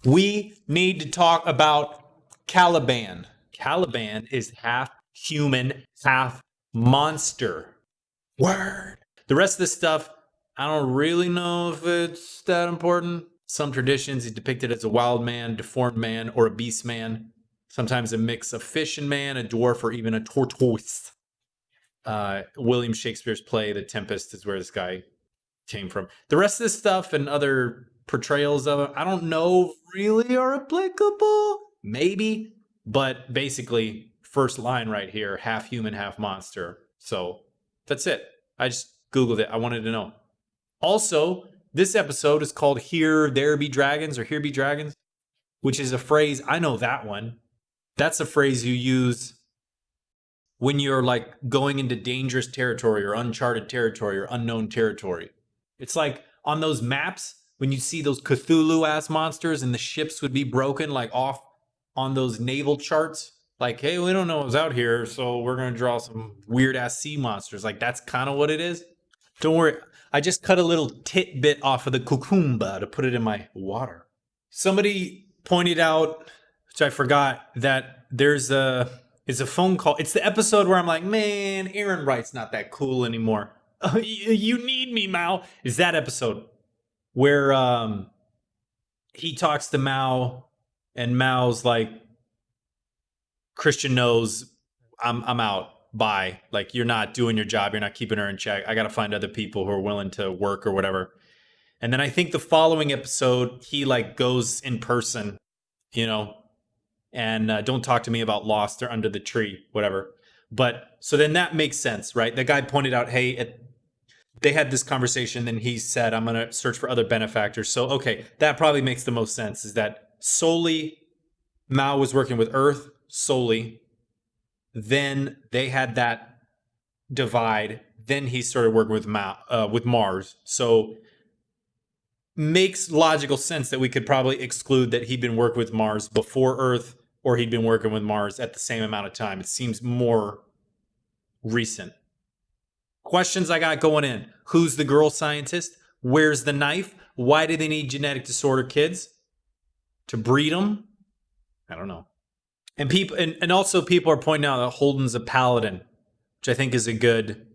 We need to talk about Caliban. Caliban is half human, half monster. Word. The rest of this stuff, I don't really know if it's that important. Some traditions, he's depicted as a wild man, deformed man, or a beast man. Sometimes a mix of fish and man, a dwarf, or even a tortoise. William Shakespeare's play, The Tempest, is where this guy came from. The rest of this stuff and other portrayals of it, I don't know if really are applicable. Maybe. But basically, first line right here, half human, half monster. So that's it. I just Googled it. I wanted to know. Also, this episode is called Here There Be Dragons or Here Be Dragons, which is a phrase. I know that one. That's a phrase you use when you're like going into dangerous territory or uncharted territory or unknown territory. It's like on those maps when you see those Cthulhu-ass monsters and the ships would be broken like off on those naval charts. Like, hey, we don't know what's out here, so we're going to draw some weird-ass sea monsters. Like, that's kind of what it is. Don't worry. I just cut a little tidbit off of the cucumba to put it in my water. Somebody pointed out, which I forgot, that it's a phone call. It's the episode where I'm like, man, Aaron Wright's not that cool anymore. You need me, Mao. Is that episode where he talks to Mao and Mao's like, Christian knows I'm out. Bye. Like, you're not doing your job. You're not keeping her in check. I got to find other people who are willing to work or whatever. And then I think the following episode, he like goes in person, you know, and don't talk to me about Lost. They're under the tree, whatever. But so then that makes sense, right? The guy pointed out, hey, they had this conversation. Then he said, I'm going to search for other benefactors. So, okay, that probably makes the most sense, is that solely Mao was working with Earth solely. Then they had that divide. Then he started working with Mars. So makes logical sense that we could probably exclude that he'd been working with Mars before Earth, or he'd been working with Mars at the same amount of time. It seems more recent. Questions I got going in. Who's the girl scientist? Where's the knife? Why do they need genetic disorder kids? To breed them? I don't know. And people, and also people are pointing out that Holden's a paladin, which I think is a good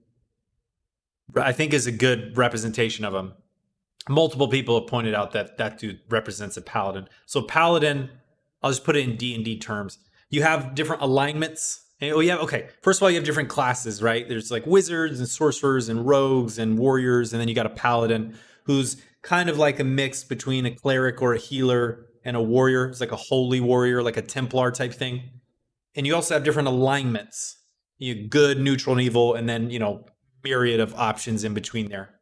representation of him. Multiple people have pointed out that that dude represents a paladin. So paladin, I'll just put it in D&D terms. You have different alignments. First of all, you have different classes, right? There's like wizards and sorcerers and rogues and warriors. And then you got a paladin who's kind of like a mix between a cleric or a healer and a warrior. It's like a holy warrior, like a Templar type thing. And you also have different alignments. You have good, neutral, and evil, and then, myriad of options in between there.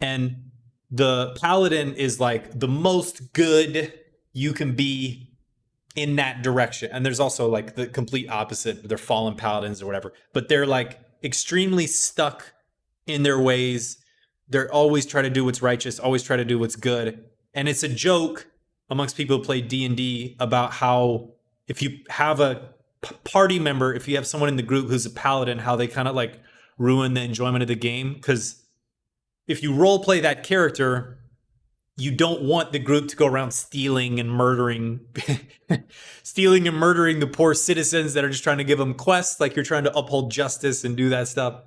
And the paladin is like the most good you can be in that direction. And there's also like the complete opposite. They're fallen paladins or whatever. But they're like extremely stuck in their ways. They're always trying to do what's righteous, always try to do what's good. And it's a joke amongst people who play D&D about how if you have a party member, if you have someone in the group who's a paladin, how they kind of like ruin the enjoyment of the game. Because if you role play that character, you don't want the group to go around stealing and murdering the poor citizens that are just trying to give them quests. Like, you're trying to uphold justice and do that stuff.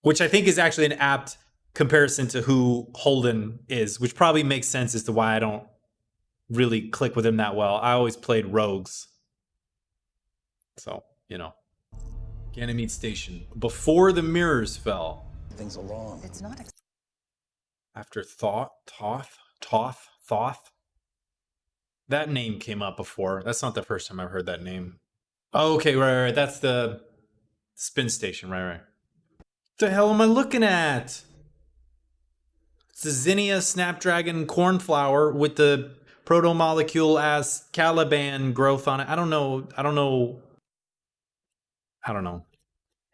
Which I think is actually an apt comparison to who Holden is, which probably makes sense as to why I don't really click with him that well. I always played rogues. So, Ganymede Station. Before the mirrors fell. Things along. It's not. After Thoth. That name came up before. That's not the first time I've heard that name. Oh, okay, right. That's the spin station, right. What the hell am I looking at? It's the Zinnia Snapdragon cornflower with the proto-molecule as Caliban growth on it. I don't know.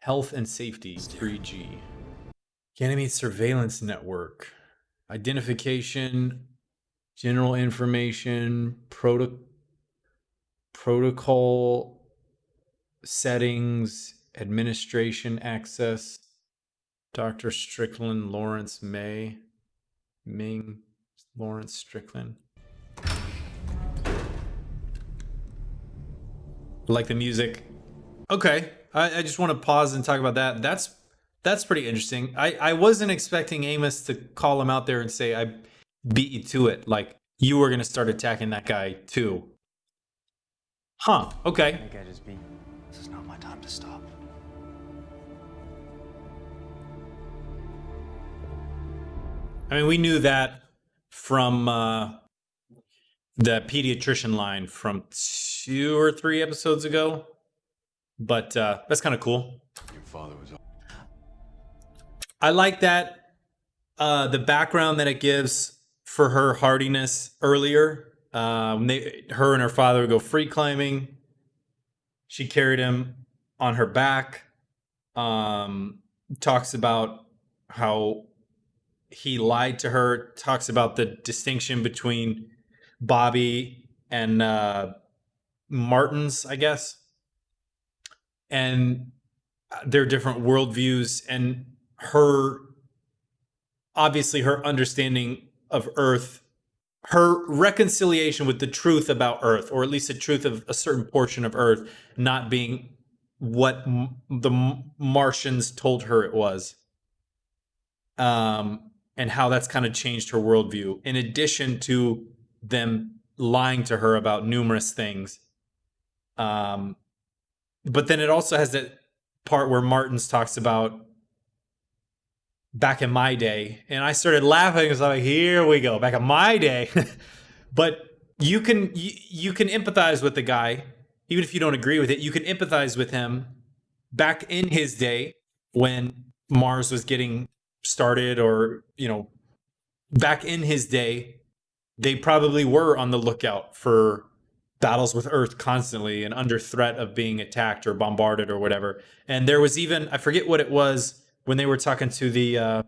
Health and safety, 3G. Ganymede surveillance network. Identification, general information, protocol settings, administration access. Dr. Strickland, Lawrence Ming, Lawrence Strickland. I like the music. Okay, I just want to pause and talk about that. That's pretty interesting. I wasn't expecting Amos to call him out there and say, I beat you to it. Like, you were going to start attacking that guy too. Huh, okay. Maybe I just beat. This is not my time to stop. I mean, we knew that from the pediatrician line from 2 or 3 episodes ago. But that's kind of cool. Your father was. I like that the background that it gives for her hardiness earlier. Her and her father would go free climbing. She carried him on her back. Talks about how he lied to her. Talks about the distinction between Bobby and Martin's, I guess, and their different worldviews, and her, obviously, her understanding of Earth, her reconciliation with the truth about Earth, or at least the truth of a certain portion of Earth not being what the Martians told her it was. And how that's kind of changed her worldview, in addition to them lying to her about numerous things. But then it also has that part where Martins talks about back in my day, and I started laughing because I'm like, here we go, back in my day. But you can empathize with the guy, even if you don't agree with it. You can empathize with him back in his day when Mars was getting started, or back in his day, they probably were on the lookout for battles with Earth constantly and under threat of being attacked or bombarded or whatever. And there was even, I forget what it was, when they were talking to the I'm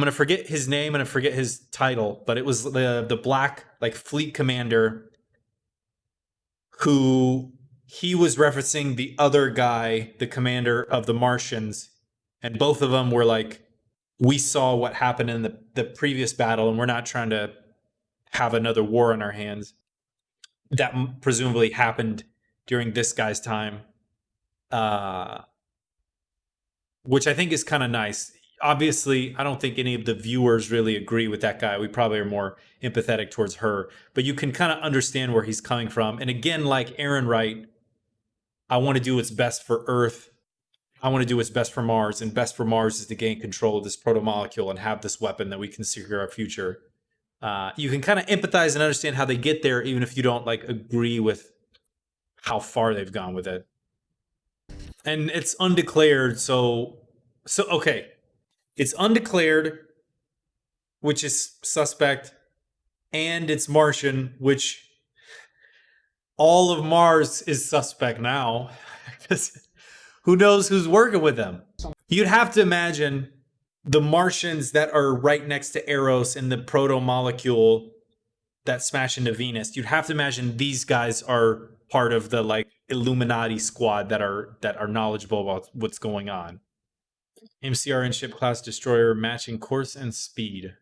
gonna forget his name and I forget his title, but it was the black like fleet commander, who he was referencing the other guy, the commander of the Martians, and both of them were like, we saw what happened in the previous battle, and we're not trying to have another war on our hands. That presumably happened during this guy's time, which I think is kind of nice. Obviously, I don't think any of the viewers really agree with that guy. We probably are more empathetic towards her, but you can kind of understand where he's coming from. And again, like Aaron Wright, I want to do what's best for Earth. I want to do what's best for Mars, and best for Mars is to gain control of this proto-molecule and have this weapon that we can secure our future. You can kind of empathize and understand how they get there, even if you don't like agree with how far they've gone with it. And it's undeclared, so okay. It's undeclared, which is suspect, and it's Martian, which all of Mars is suspect now. Who knows who's working with them? You'd have to imagine the Martians that are right next to Eros and the proto-molecule that smash into Venus. You'd have to imagine these guys are part of the like Illuminati squad that are knowledgeable about what's going on. MCR and ship class destroyer matching course and speed.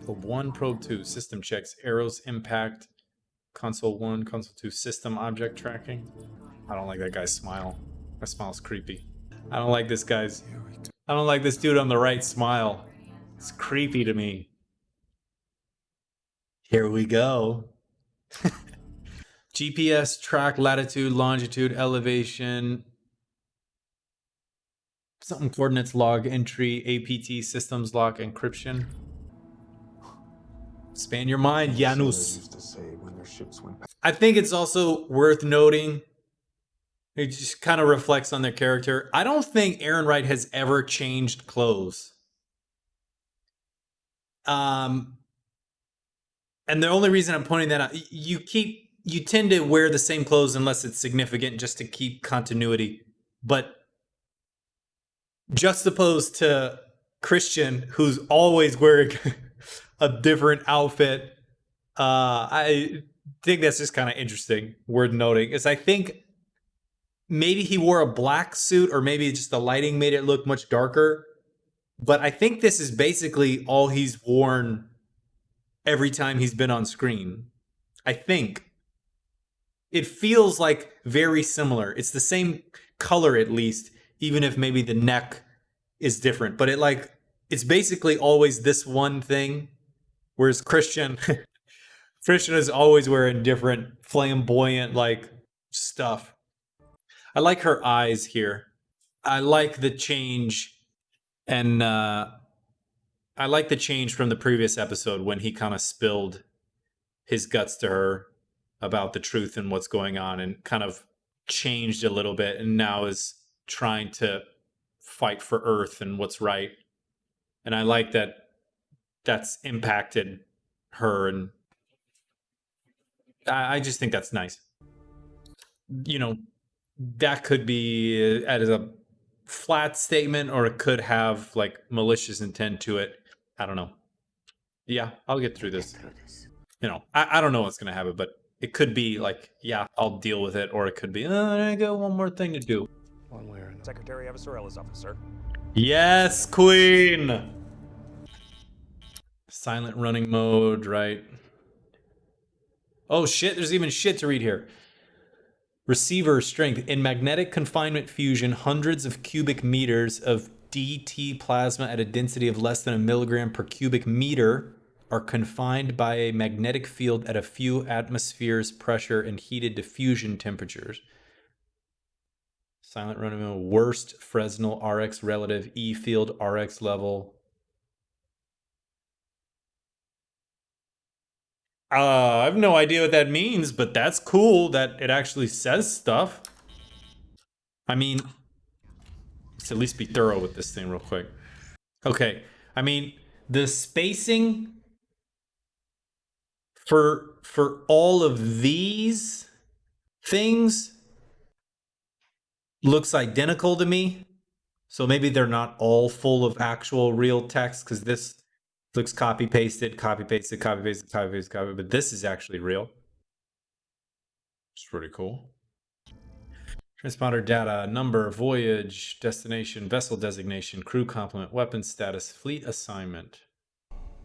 Probe 1, probe 2, system checks, arrows impact, console 1, console 2, system object tracking. I don't like that guy's smile. That smile's creepy. I don't like this dude on the right smile. It's creepy to me. Here we go. GPS track latitude, longitude, elevation, something coordinates log entry, APT systems log encryption. Expand your mind, Janus. I think it's also worth noting, it just kind of reflects on their character. I don't think Aaron Wright has ever changed clothes. And the only reason I'm pointing that out, you tend to wear the same clothes unless it's significant, just to keep continuity. But juxtaposed to Christian, who's always wearing a different outfit, I think that's just kind of interesting, worth noting. Is I think maybe he wore a black suit, or maybe just the lighting made it look much darker. But I think this is basically all he's worn every time he's been on screen. I think. it feels like very similar. It's the same color at least, even if maybe the neck is different. But it's basically always this one thing. Whereas Christian is always wearing different flamboyant like stuff. I like her eyes here. I like the change, and I like the change from the previous episode when he kind of spilled his guts to her about the truth and what's going on, and kind of changed a little bit, and now is trying to fight for Earth and what's right. And I like that that's impacted her, and I just think that's nice. You know, that could be as a flat statement, or it could have like malicious intent to it. I don't know. Yeah, I'll get through this. You know, I don't know what's going to happen, but it could be like, yeah, I'll deal with it. Or it could be, I got one more thing to do. One way or another. Secretary of Sorella's office, sir. Yes, Queen! Silent running mode, right? Oh shit, there's even shit to read here. Receiver strength. In magnetic confinement fusion, hundreds of cubic meters of DT plasma at a density of less than a milligram per cubic meter are confined by a magnetic field at a few atmospheres pressure and heated diffusion temperatures. Silent running mode. Worst Fresnel RX relative E field RX level. I have no idea what that means, but that's cool that it actually says stuff. I mean, let's at least be thorough with this thing real quick. Okay, I mean, the spacing for all of these things looks identical to me. So maybe they're not all full of actual real text, because this looks copy pasted, copy pasted, copy pasted, copy pasted, copy. But this is actually real. It's pretty cool. Transponder data, number, voyage, destination, vessel designation, crew complement, weapon status, fleet assignment.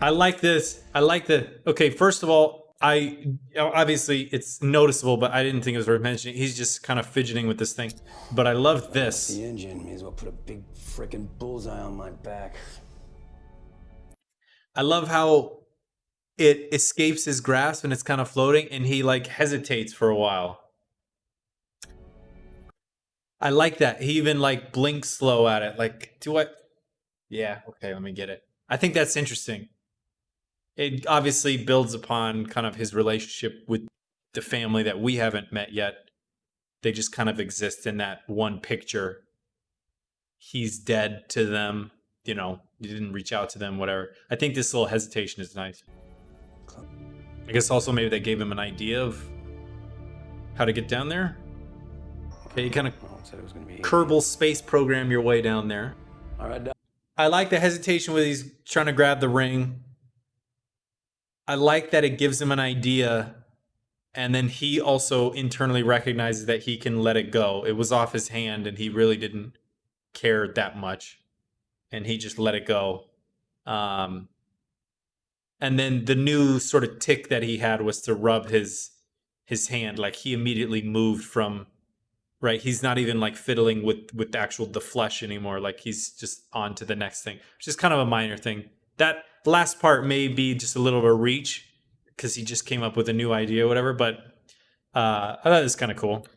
I like this. I like the. Okay, first of all, obviously it's noticeable, but I didn't think it was worth mentioning. He's just kind of fidgeting with this thing. But I love this. The engine may as well put a big frickin' bullseye on my back. I love how it escapes his grasp and it's kind of floating, and he like hesitates for a while. I like that. He even like blinks slow at it. Like, do I? Yeah, okay, let me get it. I think that's interesting. It obviously builds upon kind of his relationship with the family that we haven't met yet. They just kind of exist in that one picture. He's dead to them. You know, you didn't reach out to them, whatever. I think this little hesitation is nice. I guess also maybe they gave him an idea of how to get down there. Okay, you kind of Kerbal space program your way down there. All right, I like the hesitation when he's trying to grab the ring. I like that it gives him an idea, and then he also internally recognizes that he can let it go. It was off his hand, and he really didn't care that much, and he just let it go. And then the new sort of tick that he had was to rub his hand. Like, he immediately moved from, right, he's not even like fiddling with the flesh anymore. Like, he's just on to the next thing, which is kind of a minor thing. That last part may be just a little of a reach because he just came up with a new idea or whatever, but I thought it was kind of cool.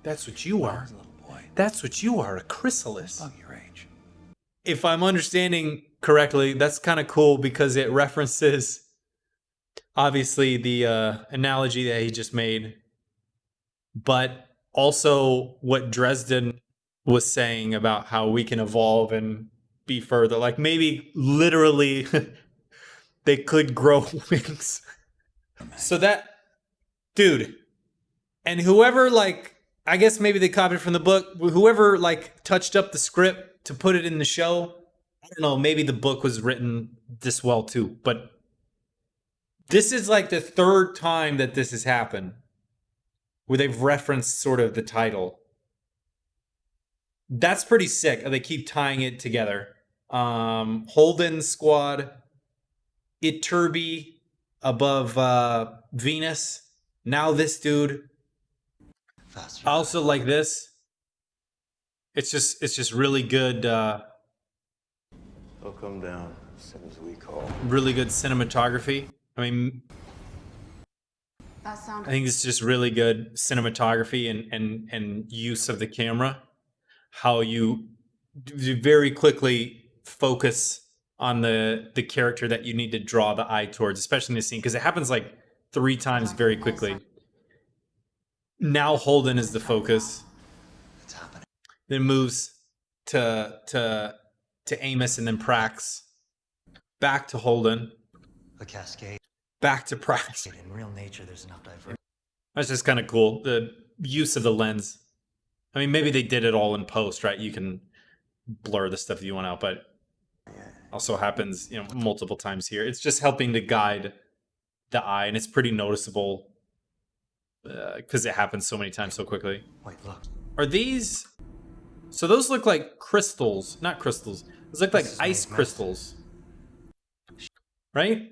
That's what you are. That's what you are, a chrysalis. About your age. If I'm understanding correctly, that's kind of cool because it references, obviously, the analogy that he just made, but also what Dresden was saying about how we can evolve and be further. Like, maybe literally they could grow wings. So that, dude, and whoever, like, I guess maybe they copied from the book, whoever like touched up the script to put it in the show, I don't know, maybe the book was written this well too, but this is like the third time that this has happened where they've referenced sort of the title. That's pretty sick. They keep tying it together. Holden Squad, Iturbi above Venus. Now this dude. Faster. I also like this. It's just really good. They'll come down as soon as we call. Really good cinematography. I mean, That sound. I think it's just really good cinematography and use of the camera. How you very quickly focus on the character that you need to draw the eye towards, especially in this scene, because it happens like 3 times very quickly. Now Holden is the focus. It's happening. Then moves to Amos and then Prax. Back to Holden. A cascade. Back to Prax. In real nature, there's enough diversity. That's just kind of cool. The use of the lens. I mean, maybe they did it all in post, right? You can blur the stuff that you want out, but also happens, multiple times here. It's just helping to guide the eye, and it's pretty noticeable because it happens so many times so quickly. Wait, look. Are these? So those look like crystals, not crystals. Those look like This is ice made crystals, right?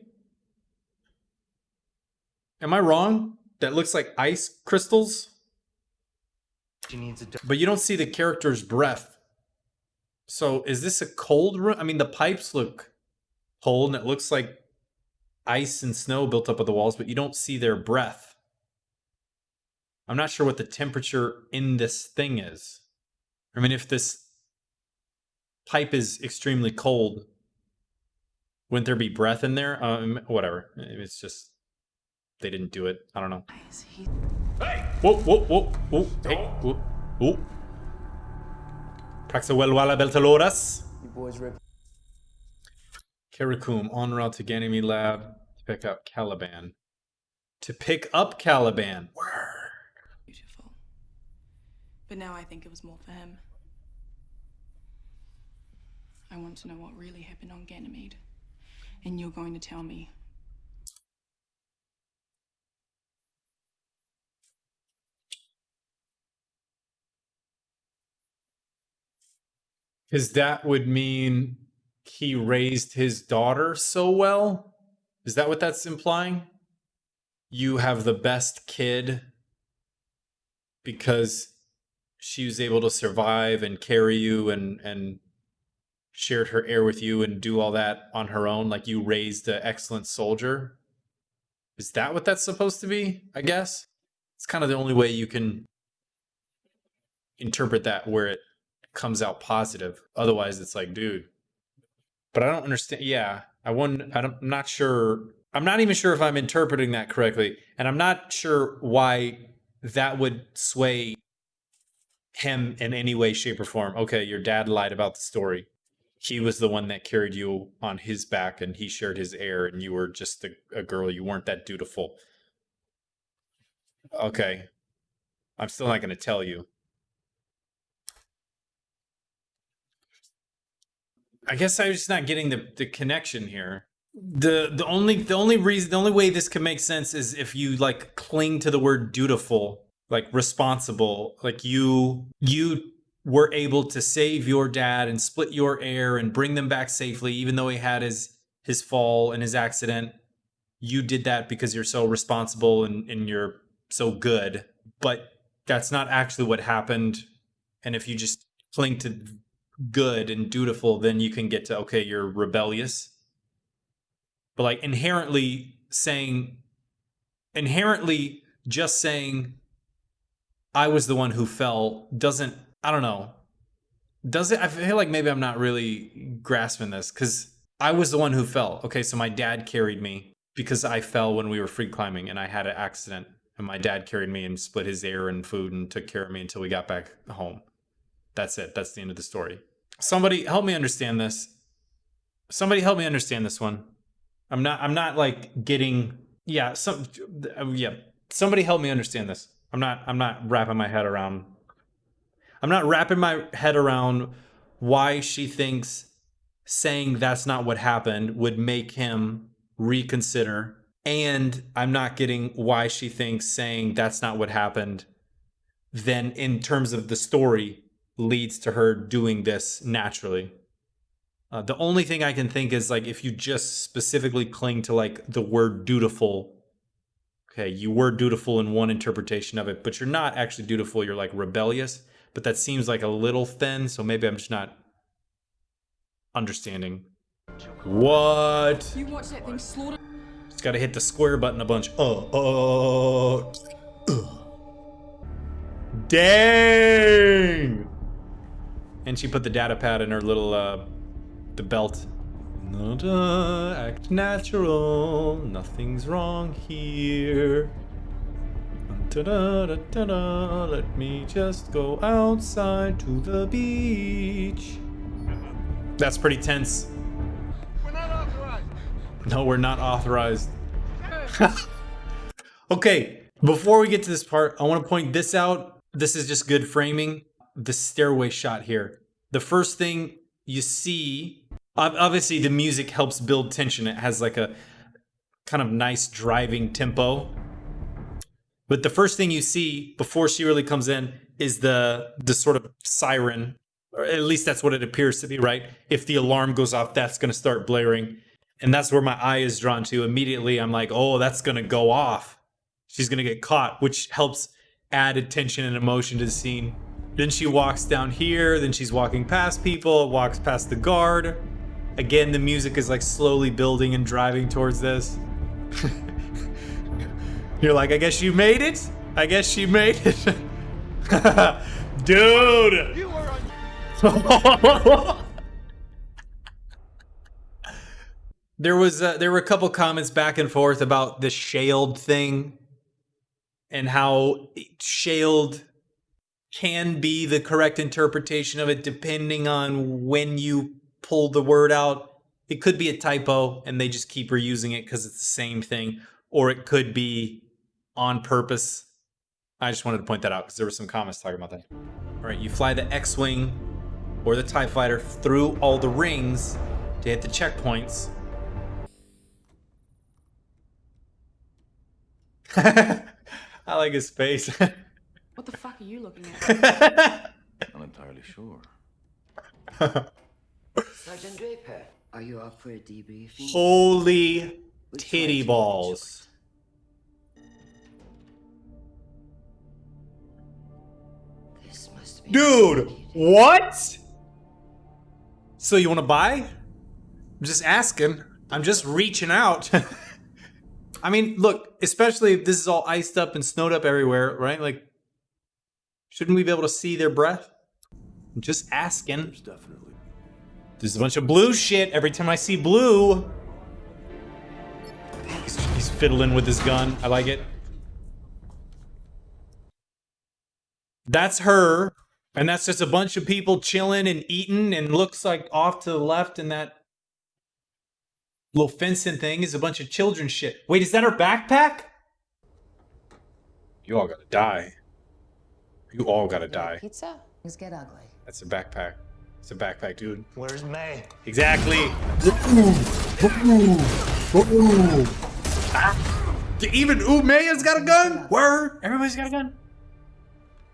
Am I wrong? That looks like ice crystals, She needs a but you don't see the character's breath. So is this a cold room? I mean, the pipes look cold, and it looks like ice and snow built up at the walls, but you don't see their breath. I'm not sure what the temperature in this thing is. I mean, if this pipe is extremely cold, wouldn't there be breath in there? Whatever. It's just they didn't do it. I don't know. Hey! Whoa, whoa, whoa, whoa. Hey, whoa, whoa. Praxawelwala Beltaloras. You boys rip. Karakum, en route to Ganymede Lab to pick up Caliban. To pick up Caliban. Beautiful. But now I think it was more for him. I want to know what really happened on Ganymede. And you're going to tell me. Because that would mean he raised his daughter so well? Is that what that's implying? You have the best kid because she was able to survive and carry you and shared her air with you and do all that on her own, like you raised an excellent soldier? Is that what that's supposed to be? I guess it's kind of the only way you can interpret that, where it comes out positive. Otherwise it's like, dude. But I don't understand. Yeah, I'm not sure. I'm not even sure if I'm interpreting that correctly, and I'm not sure why that would sway him in any way, shape, or form. Okay, your dad lied about the story. He was the one that carried you on his back, and he shared his air, and you were just a girl. You weren't that dutiful. Okay, I'm still not going to tell you. I guess I'm just not getting the connection here. The only way this could make sense is if you like cling to the word dutiful, like responsible, like you were able to save your dad and split your heir and bring them back safely, even though he had his fall and his accident. You did that because you're so responsible and you're so good. But that's not actually what happened. And if you just cling to good and dutiful, then you can get to, okay, you're rebellious. But like inherently just saying I was the one who fell doesn't, I don't know. Does it? I feel like maybe I'm not really grasping this, because I was the one who fell. Okay, so my dad carried me because I fell when we were free climbing and I had an accident, and my dad carried me and split his air and food and took care of me until we got back home. That's it. That's the end of the story. Somebody help me understand this. Somebody help me understand this one. I'm not like getting, somebody help me understand this. I'm not wrapping my head around why she thinks saying that's not what happened would make him reconsider. And I'm not getting why she thinks saying that's not what happened then in terms of the story leads to her doing this naturally. The only thing I can think is like if you just specifically cling to like the word dutiful, Okay, you were dutiful in one interpretation of it, but you're not actually dutiful. You're like rebellious. But that seems like a little thin, so maybe I'm just not understanding. What? You watch that thing slaughter. Just gotta hit the square button a bunch. Dang! And she put the data pad in her little, the belt. Act natural, nothing's wrong here. Let me just go outside to the beach. That's pretty tense. We're not authorized. No, we're not authorized. Okay, before we get to this part, I want to point this out. This is just good framing. The stairway shot here. The first thing you see, obviously the music helps build tension. It has like a kind of nice driving tempo. But the first thing you see before she really comes in is the sort of siren, or at least that's what it appears to be, right? If the alarm goes off, that's going to start blaring. And that's where my eye is drawn to. Immediately, I'm like, oh, that's going to go off. She's going to get caught, which helps add attention and emotion to the scene. Then she walks down here. Then she's walking past people, walks past the guard. Again, the music is like slowly building and driving towards this. You're like, I guess you made it? I guess she made it. Dude! You were on. There were a couple comments back and forth about the shaled thing and how shaled can be the correct interpretation of it depending on when you pull the word out. It could be a typo and they just keep reusing it because it's the same thing, or it could be on purpose. I just wanted to point that out because there were some comments talking about that. All right, you fly the X-Wing or the TIE Fighter through all the rings to hit the checkpoints. I like his face. What the fuck are you looking at? Not entirely sure. Sergeant Draper, are you up for a debriefing? Holy titty balls. This must be Dude, what? So you want to buy? I'm just asking. I'm just reaching out. I mean, look, especially if this is all iced up and snowed up everywhere, right? Like, shouldn't we be able to see their breath? I'm just asking. There's definitely. There's a bunch of blue shit. Every time I see blue, he's fiddling with his gun. I like it. That's her. And that's just a bunch of people chilling and eating, and looks like off to the left in that little fencing thing is a bunch of children's shit. Wait, is that her backpack? You all gotta die. You all gotta die. Pizza? Things get ugly. That's a backpack. It's a backpack, dude. Where's May? Exactly. Even Umaya's got a gun? Word. Everybody's got a gun.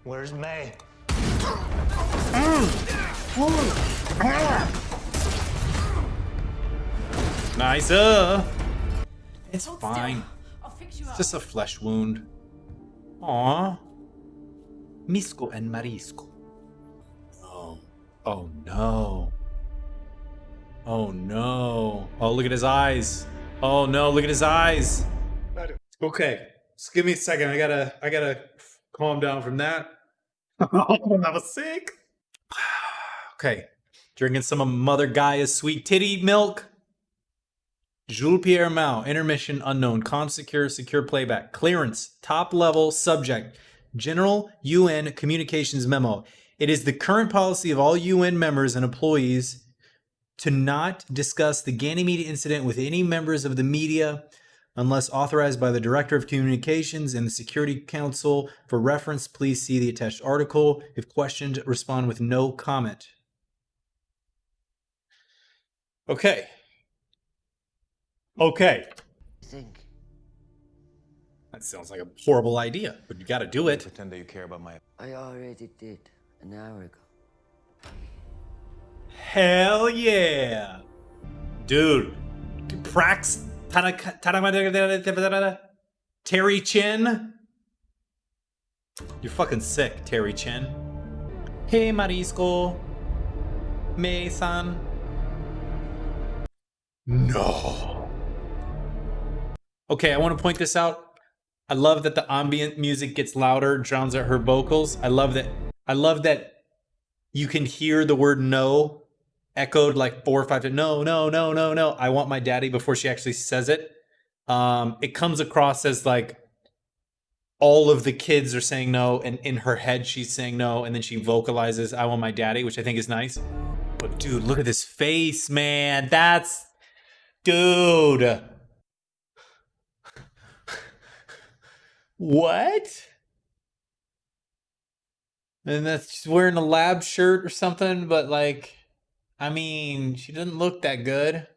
Where's May? Nice. It's fine. I'll fix you It's up. just a flesh wound. Aww. Misco and Marisco. Oh. Oh no. Oh no. Oh, look at his eyes. Oh no, look at his eyes. Okay. Just give me a second. I gotta calm down from that. Oh, that was sick. Okay. Drinking some of Mother Gaia's sweet titty milk. Jules Pierre Mao, intermission unknown, secure playback, clearance, top level subject, General UN Communications Memo. It is the current policy of all UN members and employees to not discuss the Ganymede incident with any members of the media unless authorized by the Director of Communications and the Security Council. For reference, please see the attached article. If questioned, respond with no comment. Okay. Okay. Think. That sounds like a horrible idea, but you gotta do it. Pretend that you care about my. I already did an hour ago. Hell yeah. Dude. Prax. Terry Chin. You're fucking sick, Terry Chin. Hey, Marisco. May-san. No. Okay, I want to point this out. I love that the ambient music gets louder, drowns out her vocals. I love that you can hear the word no echoed like 4 or 5 times. No, no, no, no, no. I want my daddy before she actually says it. It comes across as like all of the kids are saying no, and in her head she's saying no, and then she vocalizes I want my daddy, which I think is nice. But dude, look at this face, man. That's... Dude. What? And that's she's wearing a lab shirt or something, but like, I mean, she doesn't look that good.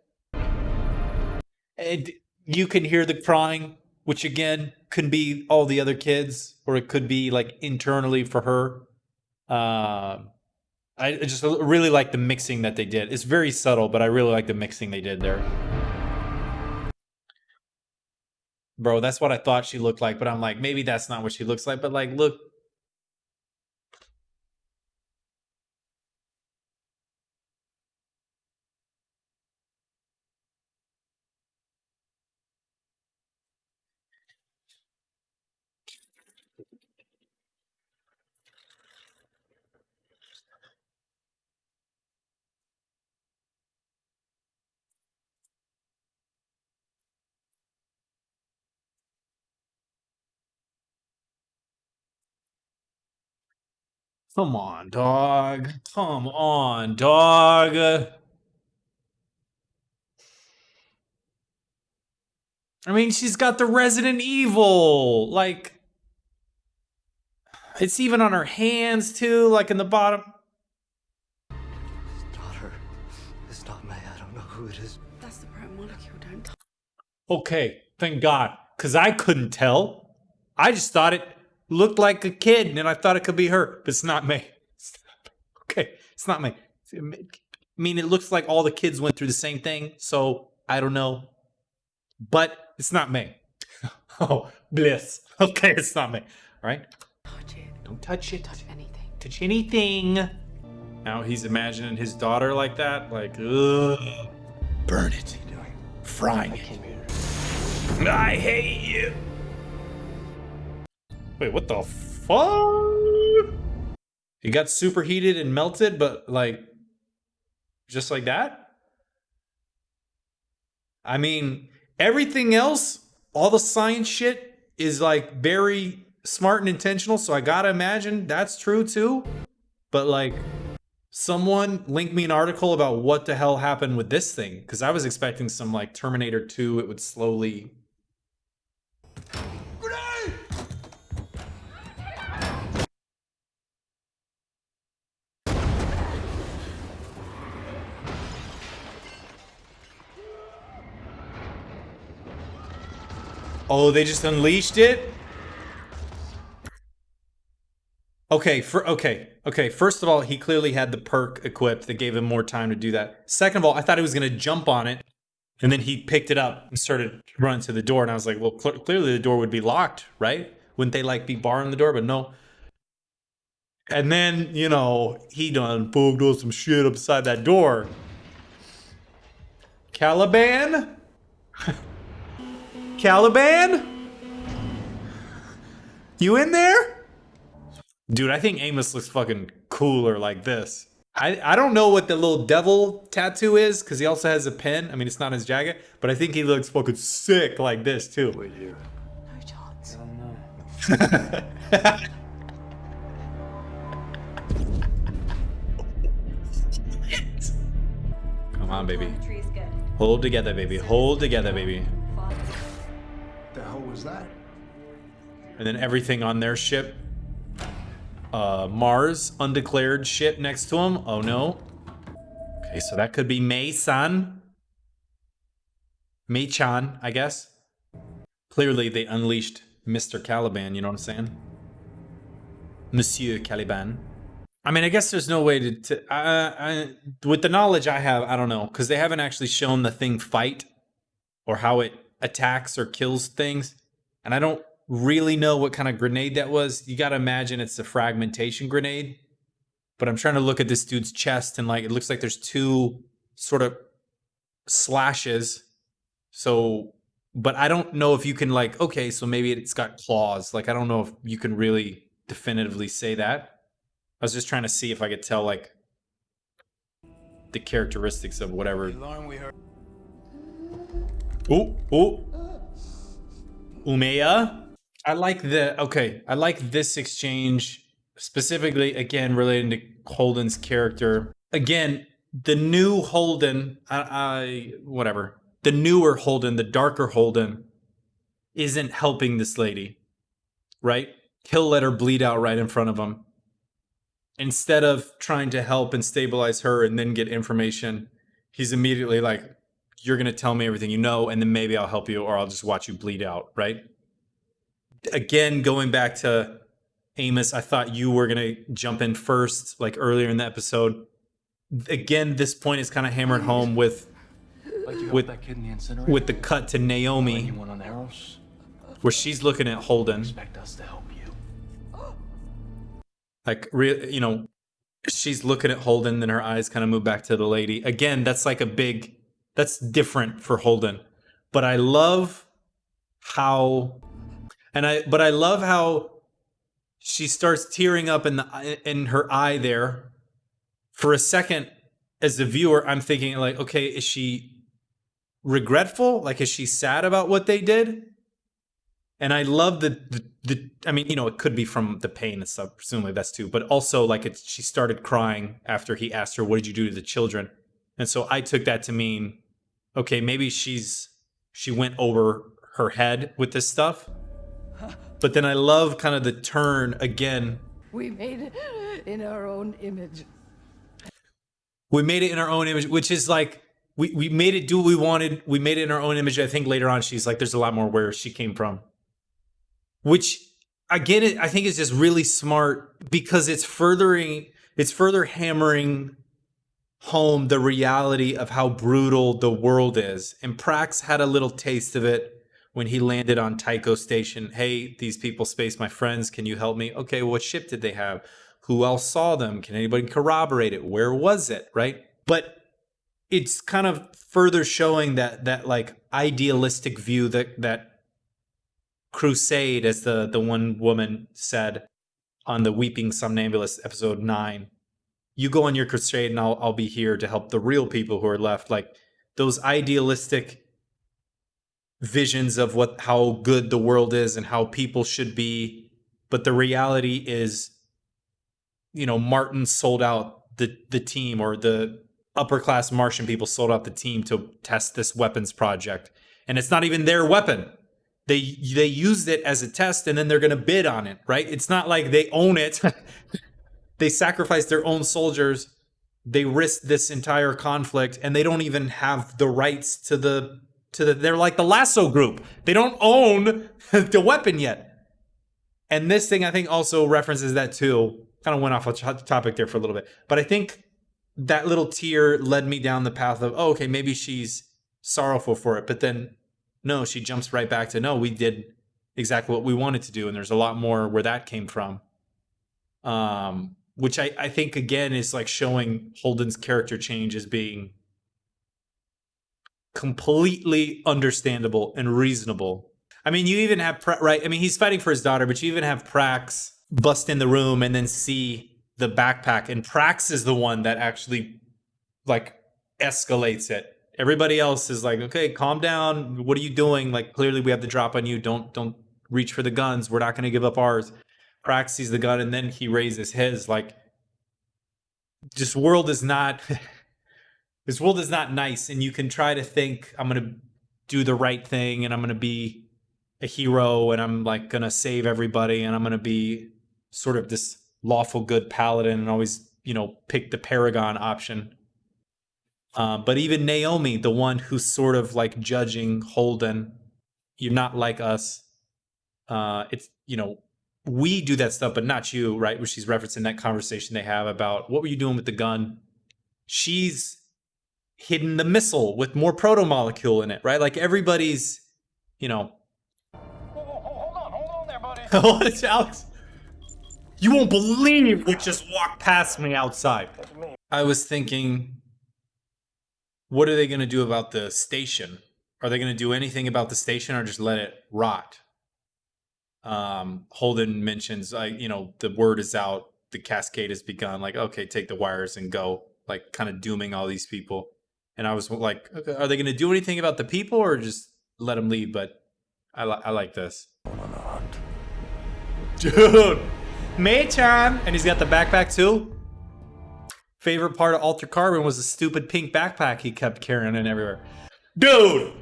And you can hear the crying, which again could be all the other kids, or it could be like internally for her. I just really like the mixing that they did. It's very subtle, but I really like the mixing they did there. Bro, that's what I thought she looked like, but I'm like, maybe that's not what she looks like. But like, look. Come on, dog. Come on, dog. I mean, she's got the Resident Evil. Like, it's even on her hands, too, like in the bottom. It's not her. It's not May. I don't know who it is. That's the bright molecule, don't touch. Okay, thank God. Because I couldn't tell. I just thought it looked like a kid, and I thought it could be her. But it's not me. Okay, it's not me. I mean, it looks like all the kids went through the same thing, so I don't know. But it's not me. Oh, bliss. Okay, it's not me. All right? Touch it. Don't touch it. Touch anything. Touch anything. Now he's imagining his daughter like that. Like, ugh. Burn it. What are you doing? Frying I it. came here. I hate you. Wait, what the fuck? He got superheated and melted, but like, just like that? I mean, everything else, all the science shit is like very smart and intentional, so I gotta imagine that's true too. But like, someone link me an article about what the hell happened with this thing, because I was expecting some like Terminator 2, it would slowly... Oh, they just unleashed it? Okay, first of all, he clearly had the perk equipped that gave him more time to do that. Second of all, I thought he was going to jump on it, and then he picked it up and started running to the door, and I was like, well, clearly the door would be locked, right? Wouldn't they, like, be barring the door? But no. And then, you know, he done fucked up some shit upside that door. Caliban? Caliban? You in there? Dude, I think Amos looks fucking cooler like this. I don't know what the little devil tattoo is, because he also has a pen. I mean, it's not his jacket, but I think he looks fucking sick like this, too. Wait here. No chance. Come on, baby. Hold together, baby. Hold together, baby. What the hell was that? And then everything on their ship. Mars, undeclared ship next to him. Oh no. Okay, so that could be Mei-san. Mei-chan, I guess. Clearly they unleashed Mr. Caliban, you know what I'm saying? Monsieur Caliban. I mean, I guess there's no way to with the knowledge I have, I don't know, because they haven't actually shown the thing fight or how it attacks or kills things. And I don't really know what kind of grenade that was. You got to imagine it's a fragmentation grenade. But I'm trying to look at this dude's chest, and like it looks like there's two sort of slashes. So, but I don't know if you can like, okay, so maybe it's got claws. Like I don't know if you can really definitively say that. I was just trying to see if I could tell like the characteristics of whatever. Oh, Umeya. I like this exchange specifically, again, relating to Holden's character. Again, the new Holden, whatever. The newer Holden, the darker Holden, isn't helping this lady, right? He'll let her bleed out right in front of him. Instead of trying to help and stabilize her and then get information, he's immediately like, you're going to tell me everything you know, and then maybe I'll help you, or I'll just watch you bleed out, right? Again, going back to Amos, I thought you were going to jump in first, like earlier in the episode. Again, this point is kind of hammered home with that kid in the incinerator? with the cut to Naomi, Anyone on Eros? where she's looking at Holden. Expect us to help you. Like, you know, she's looking at Holden, then her eyes kind of move back to the lady. Again, that's like that's different for Holden. But I love how, but I love how she starts tearing up in her eye there. For a second, as the viewer, I'm thinking like, okay, is she regretful? Like, is she sad about what they did? And I love I mean, you know, it could be from the pain and stuff, presumably that's too, but also like she started crying after he asked her, what did you do to the children? And so I took that to mean, okay, maybe she went over her head with this stuff. But then I love kind of the turn again. We made it in our own image. We made it in our own image, which is like, we made it do what we wanted. We made it in our own image. I think later on, she's like, there's a lot more where she came from. Which, again, I think is just really smart because it's further hammering home the reality of how brutal the world is. And Prax had a little taste of it when he landed on Tycho Station. Hey, these people spaced my friends. Can you help me? Okay, well, what ship did they have? Who else saw them? Can anybody corroborate it? Where was it? Right? But it's kind of further showing that like idealistic view that crusade, as the one woman said on the Weeping Somnambulist episode 9. You go on your crusade and I'll be here to help the real people who are left. Like those idealistic visions of how good the world is and how people should be. But the reality is, you know, Martin sold out the team, or the upper class Martian people sold out the team to test this weapons project. And it's not even their weapon. They used it as a test and then they're going to bid on it, right? It's not like they own it. They sacrificed their own soldiers. They risked this entire conflict and they don't even have the rights to they're like the Lasso group. They don't own the weapon yet. And this thing I think also references that too. Kind of went off a topic there for a little bit. But I think that little tear led me down the path of, oh, okay, maybe she's sorrowful for it. But then, no, she jumps right back to, no, we did exactly what we wanted to do. And there's a lot more where that came from. Which I think, again, is like showing Holden's character change as being completely understandable and reasonable. I mean, you even have, right? I mean, he's fighting for his daughter, but you even have Prax bust in the room and then see the backpack. And Prax is the one that actually like escalates it. Everybody else is like, okay, calm down. What are you doing? Like, clearly we have the drop on you. Don't reach for the guns. We're not going to give up ours. Prax sees the gun and then he raises his. Like, this world is not nice. And you can try to think, I'm going to do the right thing and I'm going to be a hero and I'm like going to save everybody and I'm going to be sort of this lawful good paladin and always, you know, pick the Paragon option. But even Naomi, the one who's sort of like judging Holden, you're not like us. It's, you know, we do that stuff, but not you, right? Where she's referencing that conversation they have about what were you doing with the gun? She's hidden the missile with more proto-molecule in it, right? Like everybody's, you know, What, Alex? You won't believe what just walked past me outside. I was thinking, what are they going to do about the station? Are they going to do anything about the station or just let it rot? Holden mentions, the word is out, the cascade has begun. Like, okay, take the wires and go. Like, kind of dooming all these people. And I was like, okay, are they going to do anything about the people or just let them leave? But I like this. Dude, Maychan! And he's got the backpack too. Favorite part of Alter Carbon was the stupid pink backpack he kept carrying in everywhere. Dude!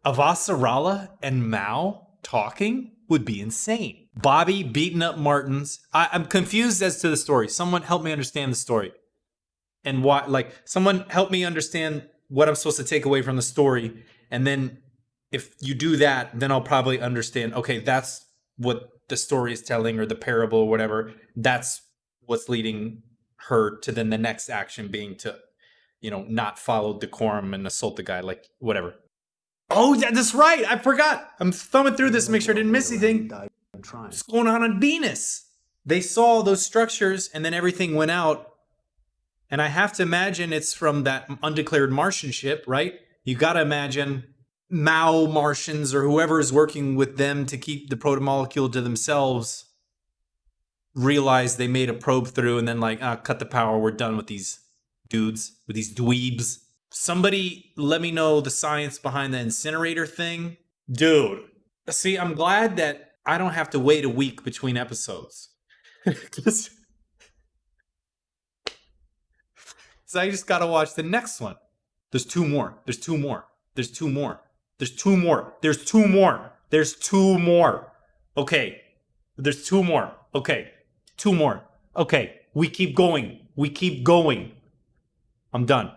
Avasarala and Mao talking would be insane. Bobby beating up Martins. I'm confused as to the story. Someone help me understand the story. And why, like, someone help me understand what I'm supposed to take away from the story. And then if you do that, then I'll probably understand, okay, that's what the story is telling, or the parable or whatever. That's what's leading her to then the next action being to, not follow decorum and assault the guy, like, whatever. Oh, that's right. I forgot. I'm thumbing through this to make sure I didn't miss anything. What's going on Venus? They saw those structures and then everything went out. And I have to imagine it's from that undeclared Martian ship, right? You got to imagine Mao Martians or whoever is working with them to keep the protomolecule to themselves realized they made a probe through and then cut the power. We're done with these dudes, with these dweebs. Somebody let me know the science behind the incinerator thing. Dude, see, I'm glad that I don't have to wait a week between episodes. So I just got to watch the next one. There's two more. There's two more. There's two more. There's two more. There's two more. There's two more. Okay. There's two more. Okay. Two more. Okay. We keep going. We keep going. I'm done.